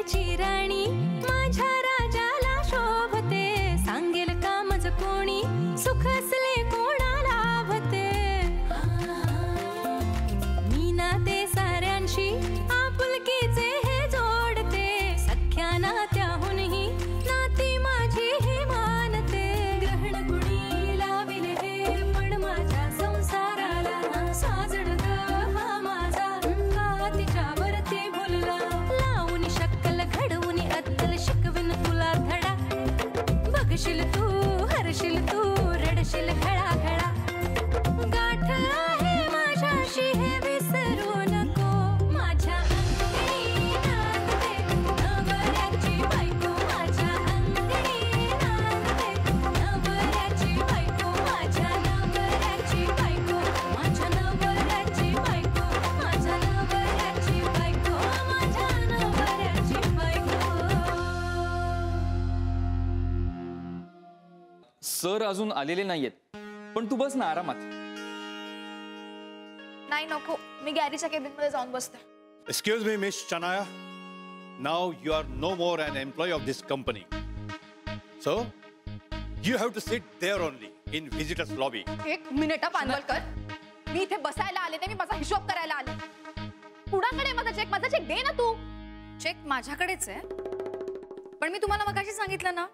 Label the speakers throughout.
Speaker 1: घरची राणी माझ्या राजाला शोभते, सांगेल कामच कोणी सुख असले कोणाला भते। मी नाते साऱ्यांशी आपुलकीचे हे जोडते, सख्या नात्याहूनही नाती माझी हे मानते। ग्रहण कुणी लाविले हे पण माझ्या संसाराला, साजड हा माझा का तिच्यावरती भुलला। लावून शक्कल घडवून अद्दल शिकवीन तुला धडा, बघशील तू हरशील तू रडशील घळा घळा। गाठ आहे माझ्याशी हे विसरू नको, माझ्या अंगणी नांदते नवऱ्याची बायको, माझ्या अंगणी नांदते नवऱ्याची बायको, माझ्या नवऱ्याची बायको, माझ्या नवऱ्याची बायको, माझ्या नवऱ्याची बायको, माझ्या नवऱ्याची बायको।
Speaker 2: सर अजून आलेले नाहीयेत, पण तू बस ना आरामात।
Speaker 3: नाही नको, मी गॅरीच्या केबिन मध्ये जाऊन बसते।
Speaker 4: Excuse me, Miss Chanaya. Now you are no more an employee of this company. So, you have to sit there only in visitors lobby.
Speaker 3: एक मिनिट पानवलकर, मी इथे बसायला आले नाही, मी माझा हिशोब करायला आले। कुणाकडे माझा चेक दे ना तू।
Speaker 5: चेक माझ्याकडेच आहे, पण मी तुम्हाला मगाशी सांगितलं ना,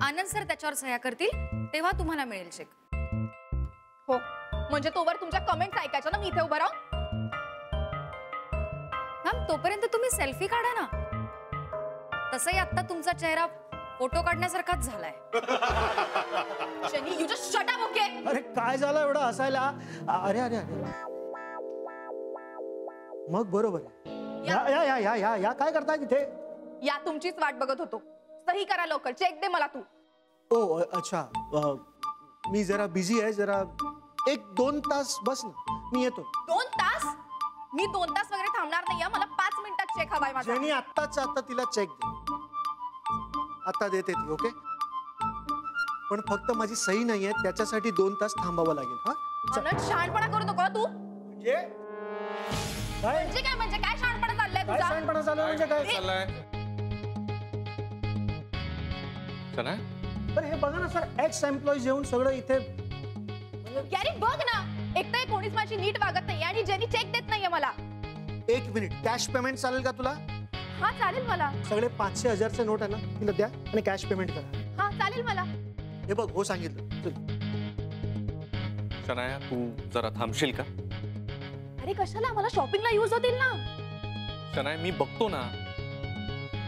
Speaker 5: आनंद सर त्याच्यावर सह्या करतील तेव्हा तुम्हाला मिळेल चेक।
Speaker 3: हो, म्हणजे तोवर तुमच्या कमेंट्स ऐकायच्या ना मी इथे उभं राहून।
Speaker 5: मॅम तोपर्यंत तुम्ही सेल्फी काढा ना, तसंही आता तुमचा चेहरा फोटो काढण्यासारखाच झालाय।
Speaker 3: Jenny, you just shut up, okay?
Speaker 6: अरे काय झालं एवढं हसायला? अरे अरे अरे मग बरोबर आहे। या या या या या या काय करताय तिथे?
Speaker 3: या तुमचीच वाट बघत होतो। सही करा लवकर, चेक दे मला तू।
Speaker 6: ओ अच्छा, मी जरा बिझी आहे, जरा 1-2 तास बस ना, मी येतो।
Speaker 3: 2 तास? मी 2 तास वगैरे थांबणार नाहीये, मला 5 मिनिटात चेक हवाय माझा।
Speaker 6: जेनी आत्ताच आता तिला चेक दे, आता देते ती, ओके? पण फक्त माझी सही नाहीये, त्याच्यासाठी 2 तास थांबावं लागेल। हा
Speaker 3: अनंत, शहाणपणा करू नको तू।
Speaker 6: म्हणजे
Speaker 3: काय शहाणपणा चाललाय
Speaker 6: काय
Speaker 3: तुझा?
Speaker 6: शहाणपणा चालू आहे म्हणजे काय
Speaker 2: चाललंय? चला
Speaker 6: अरे हे बघा ना सर, एक्स एम्प्लॉईज येऊन सगळं इथे।
Speaker 3: गॅरी बघ ना, एक तर कोणीच माझी नीट वागत नाही आणि जेनी चेक देत नाहीये मला।
Speaker 6: 1 मिनिट, कॅश पेमेंट चालेल का तुला?
Speaker 3: हा चालेल मला।
Speaker 6: सगळे 500 1000चे नोट आहे ना, तिला द्या आणि कॅश पेमेंट करा।
Speaker 3: हा चालेल मला।
Speaker 6: हे बघ, हो सांगितलं। चल
Speaker 7: शनाया, तू जरा थांबशील का?
Speaker 3: अरे कशाला, मला शॉपिंगला यूज होतील ना।
Speaker 7: शनाया मी बघतो ना,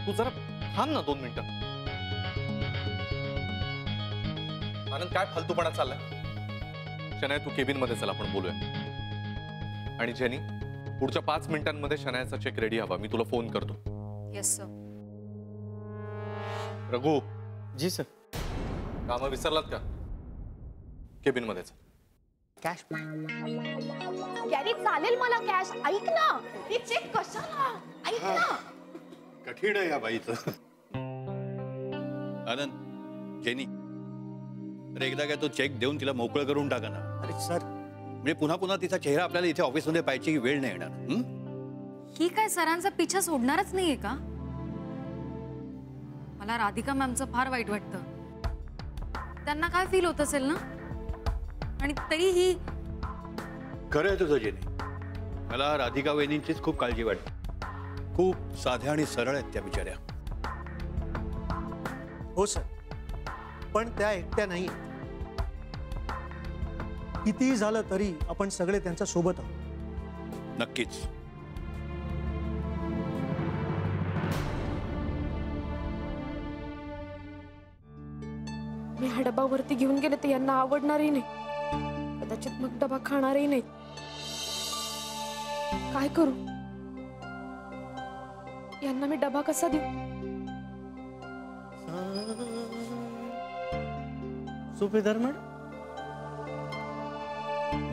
Speaker 7: तू जरा थांब ना 2 मिनिटं। आनंद काय फालतूपणा चाललाय? शनाया तू केबिन मध्ये चल, आपण बोलूया। आणि जेनी, पुढच्या 5 मिनिटांमध्ये शनायाचा चेक रेडी हवा, मी तुला फोन करतो।
Speaker 5: Yes sir.
Speaker 7: रघु।
Speaker 6: जी सर।
Speaker 7: काम विसरलात का? केबिन मध्ये चल।
Speaker 6: कॅश
Speaker 3: गॅरी चालेल मला कॅश, ऐक ना, हे चेक कशाला, ऐक ना।
Speaker 4: कठीण आहे या बाईचं। आनंद, जेनी, अरे एकदा काय तो चेक देऊन तिला मोकळं करून टाका ना।
Speaker 6: अरे सर,
Speaker 4: म्हणजे पुन्हा पुन्हा तिचा चेहरा आपल्याला इथे ऑफिसमध्ये पाहायची वेळ नाही येणार।
Speaker 5: ही काय सरांचा पिछा सोडणारच नाहीये का? मला राधिका मॅमचं फार वाईट वाटतं, त्यांना काय फील होत असेल ना, आणि तरीही।
Speaker 4: खरं आहे तुझं जेनी, मला राधिका वहिनींचीच खूप काळजी वाटते। खूप साध्या आणि सरळ आहेत त्या बिचाऱ्या।
Speaker 6: हो सर, पण त्या एकट्या नाही। कितीही झालं तरी आपण सगळे त्यांच्या सोबत आहोत।
Speaker 4: नक्कीच।
Speaker 8: मी हा डबा वरती घेऊन गेले तर यांना आवडणारही नाही, कदाचित मग डबा खाणारही नाही। काय करू? यांना मी डबा कसा देऊ?
Speaker 6: सुभेदार मॅडम,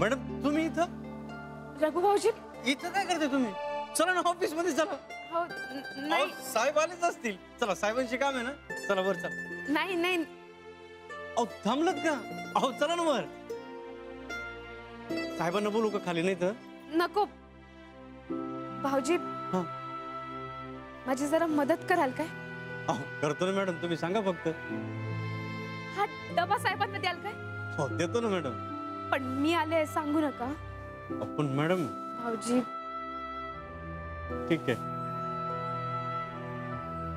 Speaker 6: मॅडम तुम्ही इथं?
Speaker 8: रघु भाऊजी,
Speaker 6: इथं काय करते तुम्ही? चला ना ऑफिस मध्ये चला।
Speaker 8: हो नाही,
Speaker 6: साहेब आलेच असतील, चला साहेबांशी काम आहे ना, चला वर चला।
Speaker 8: नाही नाही,
Speaker 6: अहो थांबलत का? अहो चला ना वर। साहेबांना बोलू का खाली? नाही तर
Speaker 8: नको भाऊजी, माझी जरा मदत कराल काय?
Speaker 9: करतो ना मॅडम, तुम्ही सांगा फक्त.
Speaker 8: हा डबा साहेबांना द्याल काय?
Speaker 9: हो देतो ना मॅडम.
Speaker 8: पण मी आले सांगू नका.
Speaker 9: पण मॅडम.
Speaker 8: भाऊजी
Speaker 9: ठीक आहे.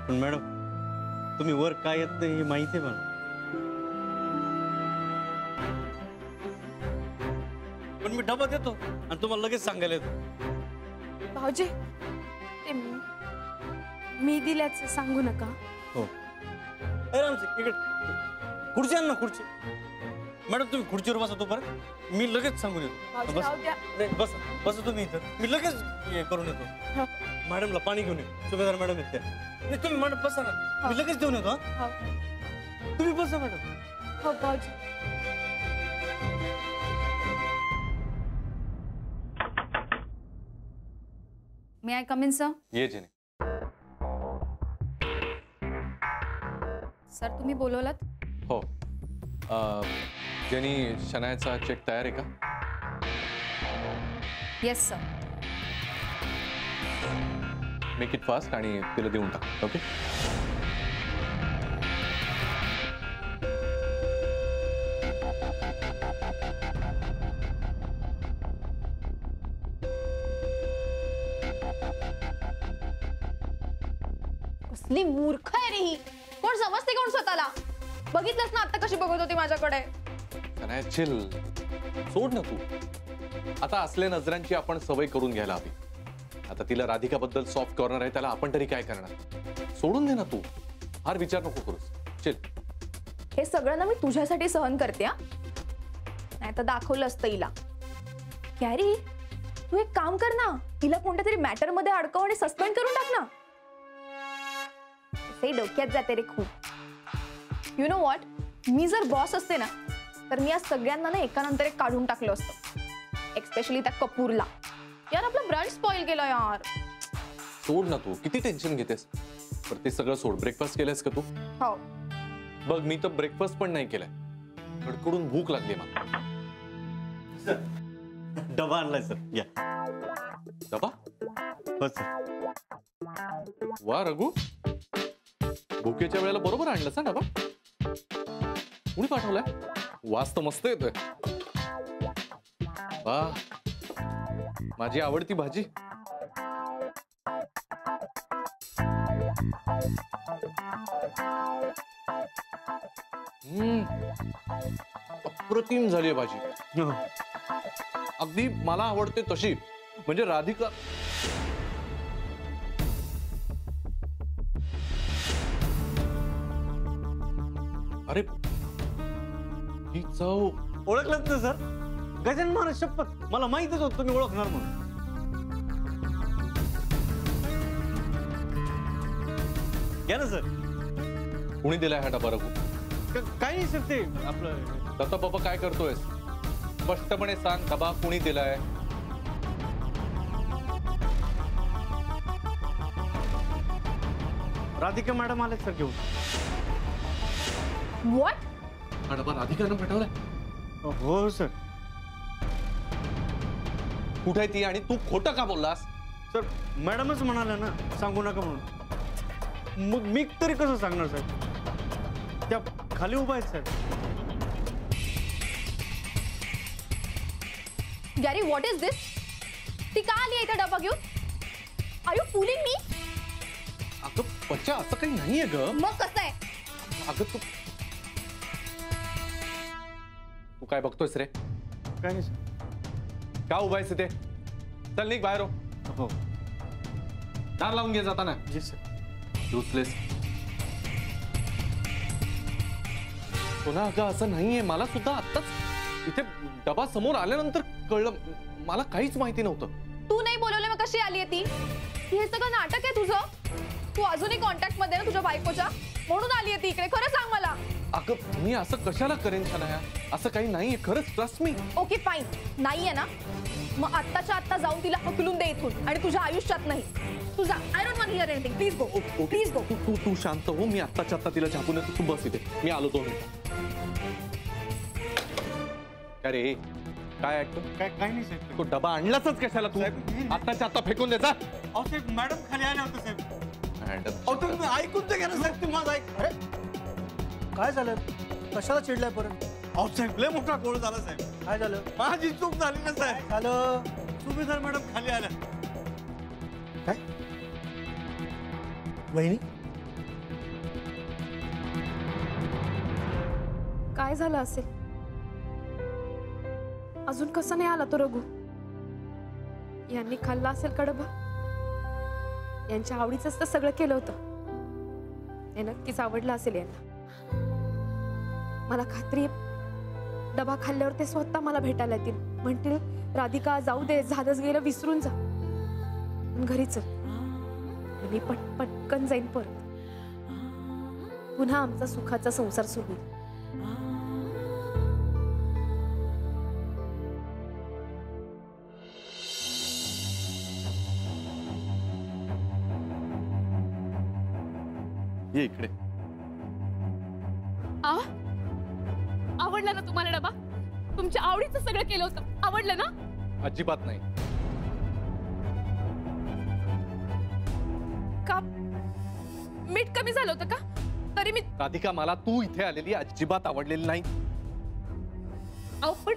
Speaker 9: पण मॅडम तुम्ही वर काय येत नाही हे माहिती आहे मला. पण मी डबा देतो आणि तुम्हाला लगेच सांगायला येतो.
Speaker 8: भाऊजी ते मी दिल्याचं सांगू नका.
Speaker 9: हो इकडे खुर्ची आण ना, खुर्ची. मॅडम तुम्ही खुर्चीवर बसा तोपर्यंत मी लगेच सांगून येतो.
Speaker 8: भाऊजी
Speaker 9: बस
Speaker 8: राहू द्या.
Speaker 9: नाही, बसा बसा तुम्ही इथं, मी लगेच हे करून येतो. मॅडमला पाणी घेऊन ये, सुभेदार मॅडम आहेत त्या. नाही तुम्ही मॅडम बसा ना, मी लगेच देऊन येतो.
Speaker 8: हो
Speaker 9: तुम्ही बसा मॅडम.
Speaker 8: हो भाऊजी.
Speaker 5: मे आय कम इन सर?
Speaker 7: ये जेनी.
Speaker 5: सर तुम्ही बोलवलात?
Speaker 7: हो. जेनी, शनायाचा चेक तयार आहे का?
Speaker 5: Yes sir.
Speaker 7: Make it fast आणि तिला देऊन टाक. ओके.
Speaker 3: कसली मूर्ख आहे रे ही. कोण समजते कोण स्वतःला? बघितलंस ना आता कशी बघत होती माझ्याकडे.
Speaker 7: शनाया चिल, सोड ना तू. आता असल्या नजरांची आपण सवय करून घ्यायला हवी. आता तिला राधिकाबद्दल सॉफ्ट कॉर्नर आहे, त्याला आपण तरी काय करणार? सोडून दे ना तू, फार विचार नको करूस. चिल.
Speaker 3: हे सगळं ना मी तुझ्यासाठी सहन करते. नाही तर दाखवलं असतं हिला. कॅरी तू एक काम कर ना, तिला कोणत्या तरी मॅटर मध्ये अडकव आणि सस्पेंड करून टाक ना. ते डोक्यात जाते रे खूप. यु नो व्हॉट, मी जर बॉस असते ना तर मी या सगळ्यांना ना एकानंतर एक काढून टाकलं असतं. एक्स्पेशली त्या कपूरला. यार आपला ब्रँड स्पॉइल केला यार.
Speaker 7: सोड ना तू, किती टेन्शन घेतेस? पर ते सगळं सोड. ब्रेकफास्ट केलंस का तू?
Speaker 3: हो.
Speaker 7: बघ मी तर ब्रेकफास्ट पण नाही केलाय. कडकडून भूक लागली मला.
Speaker 9: डबा आणलाय सर, या.
Speaker 7: डबा?
Speaker 9: हो सर.
Speaker 7: वा रघु, भुकेच्या वेळेला बरोबर आणलंस ना डबा. कुणी पाठवलाय? वास तर मस्त येतोय. वा, माझी आवडती भाजी. अप्रतिम झाली भाजी. अगदी मला आवडते तशी. म्हणजे राधिका. अरे ही चव
Speaker 9: ओळखलंच ना सर? गजानन महाराज शपथ, मला माहितच होत तुम्ही ओळखणार म्हणून. घ्या ना सर.
Speaker 7: कुणी दिलाय हा डबा रघु?
Speaker 9: काही नाही सर, ते आपलं.
Speaker 7: दत्ता बाबा काय करतोय? स्पष्टपणे सांग, डबा कुणी दिलाय?
Speaker 9: राधिका मॅडम आले सर घेऊन.
Speaker 3: व्हॉट?
Speaker 7: हा डबा राधिकानं पाठवलाय?
Speaker 9: हो सर.
Speaker 7: कुठे ती आणि तू खोटं का बोललास?
Speaker 9: सर मॅडमच म्हणाल्या ना सांगू नका म्हणून. मग मी तरी कसं सांगणार साहेब? त्या खाली उभा आहेत साहेब.
Speaker 3: गॅरी व्हॉट इज दिस? ती का आली इथे डबा घेऊन? आर यू फुलिंग मी?
Speaker 7: अगं बच्चा, असं काही नाहीये ग.
Speaker 3: मग कसं आहे?
Speaker 7: अगं तू काय बघतोयस रे?
Speaker 9: काय नाही सर.
Speaker 7: का उभा आहेस इथे? चल निघ बाहेर.
Speaker 9: हो.
Speaker 7: दार लावून घे जाताना.
Speaker 9: जी सर.
Speaker 7: युजलेस. पुन्हा अगं असं नाहीये. मला सुद्धा आत्ताच इथे डबा समोर आल्यानंतर कळलं. मला काहीच माहिती नव्हतं.
Speaker 3: तू नाही बोलवलं मग कशी आली ती? हे सगळं नाटक आहे तुझं? तू अजूनही कॉन्टॅक्ट मध्ये ना तुझ्या बायकोच्या, म्हणून आली ती इकडे. खरं सांग मला.
Speaker 7: अगं मी असं कशाला करेन शनाया? असं काही नाहीये, खरंच ट्रस्ट मी.
Speaker 3: ओके फाईन, नाहीये ना मग आत्ताच्या आत्ता जाऊन तिला हकलून दे इथून आणि तुझ्या आयुष्यात नाही. तुझा I don't want hear anything. Please go. Please go.
Speaker 7: तू शांत हो. मी आत्ताच्या आत्ता तिला झापून येतो. तू बस इथे. मी आलो 2 मिनिट. अरे काय ऐकतो?
Speaker 9: काय नाही साहेब.
Speaker 7: तो डबा आणलाच कशाला तू? आत्ताच्या आत्ता फेकून द्यायचा.
Speaker 9: अहो साहेब मॅडम खाली आल्या होत्या साहेब.
Speaker 7: हँडल
Speaker 9: ऐकून ते घ्या ना साहेब, तुम्ही माझं ऐक.
Speaker 6: अरे काय झालं? कशाला चिडलाय परत?
Speaker 9: अहो साहेब, लय मोठा गोळ झाला साहेब.
Speaker 6: काय झालं?
Speaker 9: माझी चूक झाली ना साहेब.
Speaker 6: झालं
Speaker 9: सुभेदार मॅडम खाली आल्या.
Speaker 6: काय? वहिनी
Speaker 8: काय झालं असेल? अजून कसं नाही आला तो रघु? यांनी खाल्ला असेल का डबा? यांच्या आवडीचंच तर सगळं केलं होतं. हे नक्कीच आवडलं असेल यांना. मला खात्री आहे डबा खाल्ल्यावर ते स्वतः मला भेटायला येतील. म्हणतील राधिका जाऊ दे, झालंच गेलं, विसरून जा, घरी चल. मी पटकन जाईन परत. पुन्हा आमचा सुखाचा संसार सुरू होईल.
Speaker 7: ये इकडे.
Speaker 8: आवडला ना तुम्हाला डबा? तुमच्या आवडीचं सगळं केलं होतं, आवडलं ना?
Speaker 7: अजिबात नाही.
Speaker 8: का मीठ कमी झालं होतं का? तरी मी
Speaker 7: राधिका, मला तू इथे आलेली अजिबात आवडलेली नाही.
Speaker 8: अहो पण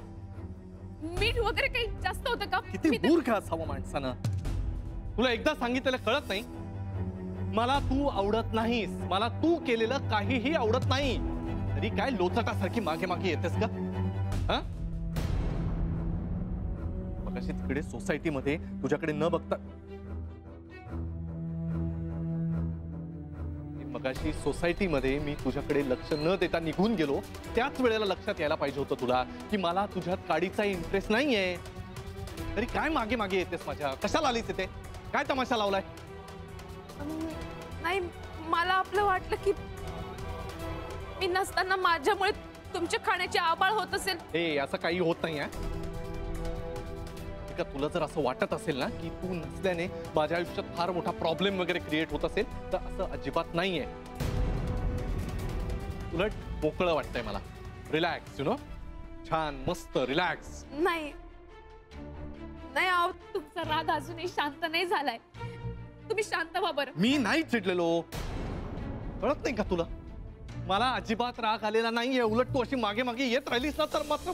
Speaker 8: मीठ वगैरे काही जास्त होतं का?
Speaker 7: किती मूर्ख असावं माणसानं. तुला एकदा सांगितलेलं कळत नाही? मला तू आवडत नाहीस. मला तू केलेलं काहीही आवडत नाही. तरी काय लोचटासारखी मागे मागे येतेस का? मगाशी तिकडे सोसायटीमध्ये तुझ्याकडे न बघता मगाशी सोसायटीमध्ये मी तुझ्याकडे लक्ष न देता निघून गेलो. त्याच वेळेला लक्षात यायला पाहिजे होतं तुला की मला तुझ्यात काडीचा इंटरेस्ट नाहीये. तरी काय मागे मागे येतेस माझ्या? कशाला आलीस इथे? काय तमाशा लावलाय?
Speaker 8: नाही, मला आपलं वाटलं की मी नसताना माझ्यामुळे तुमच्या खाण्याची आबाळ होत असेल.
Speaker 7: हे असं काही होत नाही. का तुला जर असं वाटत असेल ना की तू नसल्याने माझ्या आयुष्यात फार मोठा प्रॉब्लेम वगैरे क्रिएट होत असेल तर असं अजिबात नाहीये. उलट मोकळं वाटतंय मला. रिलॅक्स, यु नो, छान मस्त रिलॅक्स.
Speaker 8: नाही नाही, अहो तुमचा राग अजूनही शांत नाही झालाय. तुम्ही शांत व्हा बरं.
Speaker 7: मी नाही चिडलेलो. कळत नाही का तुला? मला अजिबात राग आलेला नाहीये. उलट तू अशी मागे मागे येत राहिलीस ना तर मात्र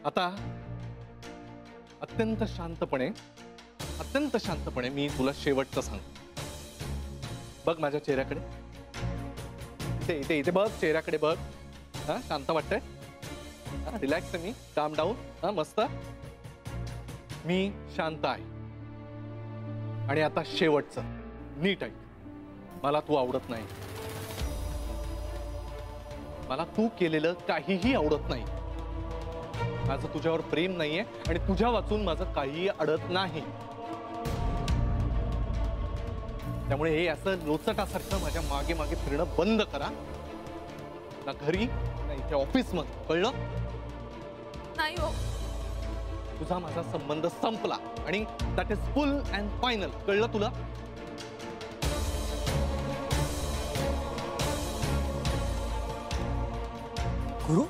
Speaker 7: आता अत्यंत शांतपणे मी तुला शेवटचं सांगतो. बघ माझ्या चेहऱ्याकडे. इथे इथे इथे बघ, चेहऱ्याकडे बघ. हा, शांत वाटतंय? रिलॅक्स आहे मी. काम डाऊन. हा, मस्त. मी शांत आहे. आणि आता शेवटचं नीट ऐक. मला तू आवडत नाही. मला तू केलेलं काहीही आवडत नाही. माझं तुझ्यावर प्रेम नाहीये आणि तुझ्या वाचून माझं काहीही अडत नाही. त्यामुळे हे असं लोचटासारखं माझ्या मागे मागे फिरणं बंद करा. ना घरी ना इथे ऑफिस मध्ये. कळलं?
Speaker 8: नाही हो,
Speaker 7: तुझा माझा संबंध संपला आणि that is full and final. कळलं तुला?
Speaker 6: गुरु,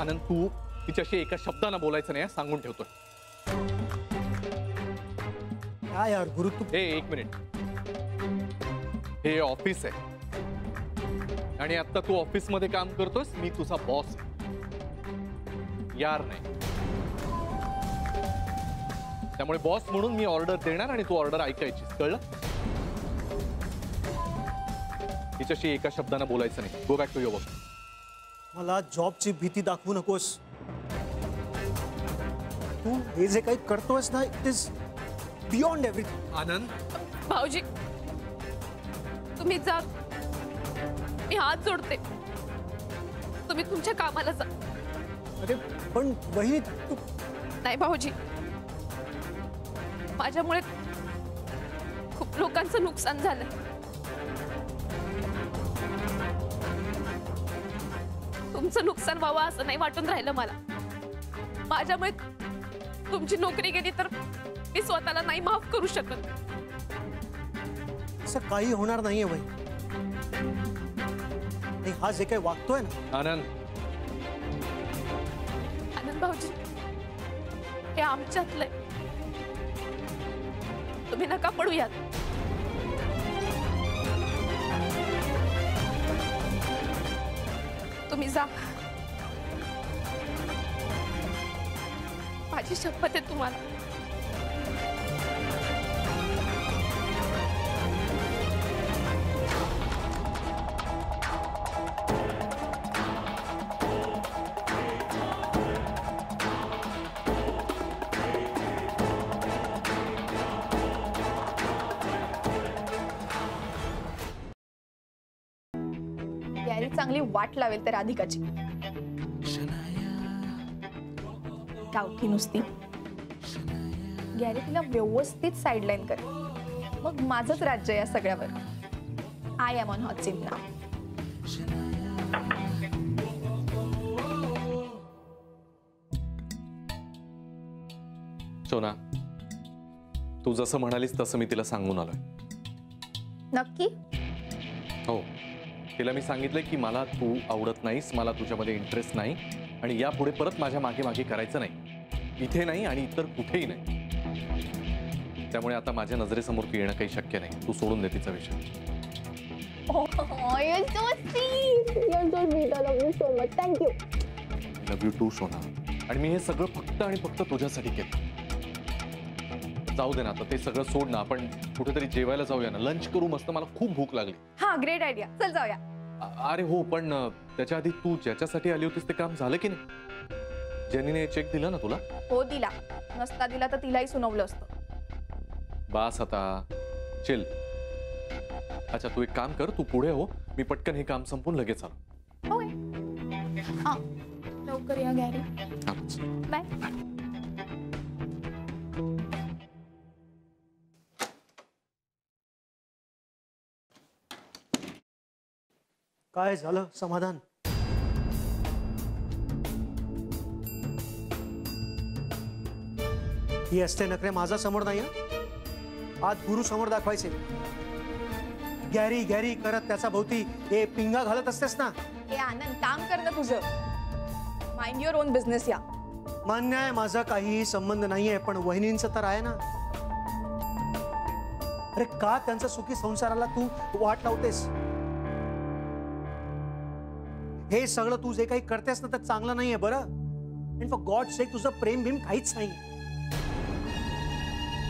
Speaker 7: आनंद, तू तिच्याशी एका शब्दानं बोलायचं नाही, सांगून ठेवतोय.
Speaker 6: काय यार गुरु तू.
Speaker 7: हे एक मिनिट. हे ऑफिस आहे आणि आता तू ऑफिस मध्ये काम करतोस. मी तुझा बॉस यार नाही. त्यामुळे बॉस म्हणून मी ऑर्डर देणार आणि तू ऑर्डर ऐकायचीस. कळलं? तिच्याशी एका शब्दानं बोलायचं नाही. Go back to your work.
Speaker 6: मला जॉबची भीती दाखवू नकोस. तू हे जे काही करतोयस ना, इट इज बियॉन्ड एव्हरीथिंग.
Speaker 7: आनंद,
Speaker 8: भाऊजी तुम्ही जा. मी हात जोडते. तुम्ही तुमच्या कामाला जा.
Speaker 6: अरे पण वहिनी तू.
Speaker 8: नाही भाऊजी, माझ्यामुळे खूप लोकांचं नुकसान झालंय. तुमचं नुकसान व्हावं असं नाही वाटून राहिलं मला. माझ्यामुळे तुमची नोकरी गेली तर मी स्वतःला नाही माफ करू शकत.
Speaker 6: असं काही होणार नाहीये वहिनी. आणि हा जे काही वागतोय ना,
Speaker 7: आनंद,
Speaker 8: आनंद भाऊजी, हे आमच्यातलंय. तुम्ही नका पडूयात. तुम्ही जा. माझी शपथ आहे तुम्हाला.
Speaker 3: गॅरी चांगली वाट लावेल त्या राधिकाची. गावठी नुसती. गॅरी तिला व्यवस्थित साईडलाईन कर. मग माझंच राज्य या सगळ्यावर. I am on hot seat नाव.
Speaker 7: सोना, तू जसं म्हणालीस तसं मी तिला सांगून आलोय.
Speaker 3: नक्की?
Speaker 7: हो, तिला मी सांगितलंय की मला तू आवडत नाहीस, मला तुझ्यामध्ये इंटरेस्ट नाही आणि यापुढे परत माझ्या मागे मागे करायचं नाही. इथे नाही आणि इतर कुठेही नाही. त्यामुळे आता माझ्या नजरेसमोर तू येणं काही शक्य नाही. तू सोडून दे तिचा विषय. लव्ह यू टू सोना. आणि मी हे सगळं फक्त आणि फक्त तुझ्यासाठी केलं. जाऊ दे ना आता, ते सगळं सोड ना. आपण कुठेतरी जेवायला जाऊया ना, लंच करू मस्त. मला खूप भूक लागली.
Speaker 3: हा, ग्रेट आयडिया. चल जाऊया.
Speaker 7: अरे हो, पण त्याच्या आधी तू ज्याच्यासाठी आली होतीस ते काम झालं की नाही? जेनीने चेक दिला ना तुला?
Speaker 3: हो दिला. नसता दिला तर तिलाही सुनावलं असतं.
Speaker 7: बास आता, चिल. अच्छा, तू एक काम कर, तू पुढे हो. मी पटकन हे काम संपून लगेच आलो.
Speaker 3: ओके. हा, लवकर या गॅरी. बाय.
Speaker 6: काय झालं समाधान? ही असते नखरे माझा समोर नाही. आज गुरु समोर दाखवायचे. गॅरी गॅरी करत त्याचा भोवती हे पिंगा घालत असतेस ना.
Speaker 3: हे आनंद, काम कर ना तुझं. Mind your on business. या
Speaker 6: मान्य आहे, माझा काहीही संबंध नाहीये, पण वहिनींचं तर आहे ना. अरे का त्यांच्या सुखी संसाराला तू वाट लावतेस? हे सगळं तू जे काही करतेस ना, तर चांगलं नाहीये बरं. आणि फॉर गॉड सेक तुझं प्रेम भीम काहीच नाही.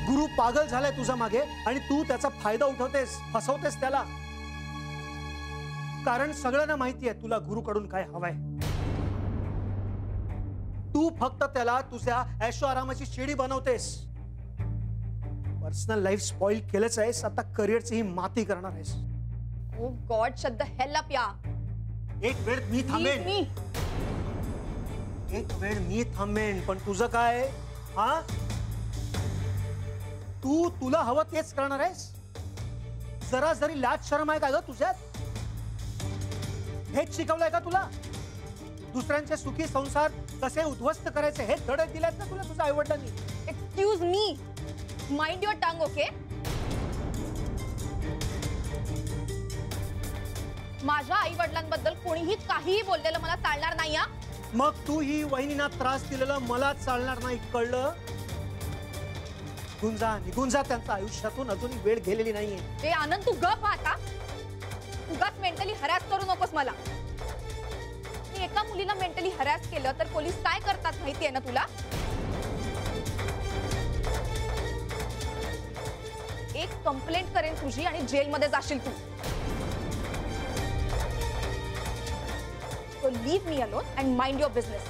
Speaker 6: गुरु पागल झालाय तुझ्या मागे आणि तू त्याचा फायदा उठवतेस, फसवतेस त्याला. कारण सगळ्यांना माहिती आहे तुला गुरुकडून काय हवंय. तू फक्त त्याला तुझ्या ऐशो आरामाची शिडी बनवतेस. पर्सनल लाईफ स्पॉइल केलंच आहेस, आता करिअरची ही माती करणार आहेस.
Speaker 3: Oh God, shut the hell up. या
Speaker 6: एक वेळ मी थांबेन. एक वेळ मी थांबेन, पण तुझं काय? हा, तू तुला हवं तेच करणार आहेस? जरा जरी लाज शरम आहे का ग तुझ्यात? हेच शिकवलंय का तुला? दुसऱ्यांचे सुखी संसार कसे उद्ध्वस्त करायचे हे धडे दिलेत ना तुला तुझ्या आईवडिलांनी.
Speaker 3: Excuse me, mind your tongue. Okay, माझ्या आई वडिलांबद्दल कोणीही काहीही बोललेलं मला चालणार नाही.
Speaker 6: मग तू ही वहिनींना त्रास दिलेला मला चालणार नाही, कळलं? निघून जा त्यांच्या आयुष्यातून. अजून वेळ गेलेली नाहीये.
Speaker 3: ते आनंद, तू गप. आता उगाच मेंटली हरॅस करू नकोस मला. मी एका मुलीला मेंटली हरॅस केलं तर पोलीस काय करतात माहितीये ना तुला? एक कंप्लेंट करेन तुझी आणि जेलमध्ये जाशील तू. So leave me alone and mind your business.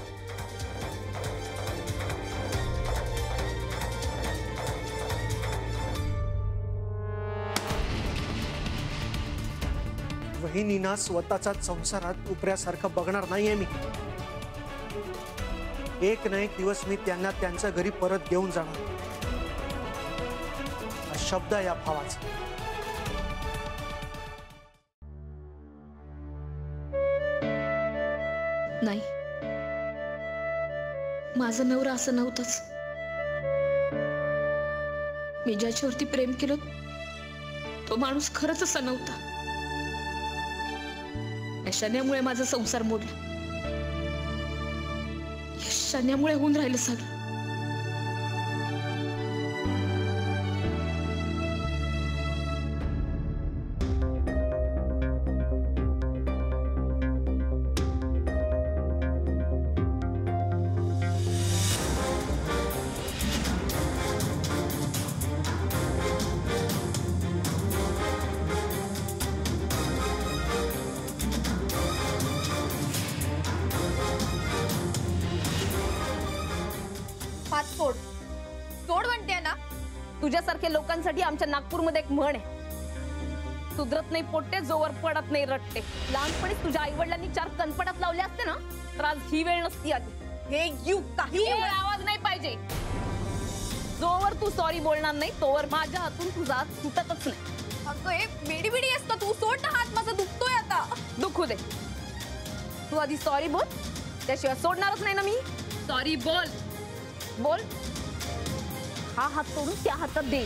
Speaker 6: वहिनींना स्वतःच्या संसारात उपऱ्यासारखं बघणार नाहीये मी. एक ना एक दिवस मी त्यांना त्यांच्या घरी परत घेऊन जाणार. हा शब्द या भावाचा.
Speaker 8: नाही, माझं नवरा असं नव्हतंच. मी ज्याच्यावरती प्रेम केलं तो माणूस खरंच असा नव्हता. या शन्यामुळे माझा संसार मोडला. या शन्यामुळे होऊन राहिलं सगळं.
Speaker 3: सोड सोड म्हणते ना. तुझ्यासारख्या लोकांसाठी आमच्या नागपूरमध्ये एक म्हण आहे, सुधरत नाही पोट्टे जोवर पडत नाही रट्टे. लहानपणी तुझ्या आई वडिलांनी 4 कणपटात लावले असते ना तर आज ही वेळ नसती आली. हे यू काही आवाज नाही पाहिजे. जोवर तू सॉरी बोलणार नाही तोवर माझ्या हातून तुझा हात सुटतच नाही. अगं हे बेडी बेडी असतं, तू सोड ना हात, माझा दुखतोय आता. दुखू दे, तू आधी सॉरी बोल, त्याशिवाय सोडणारच नाही ना मी. सॉरी बोल बोल. हा हात सोडून त्या हातात दे.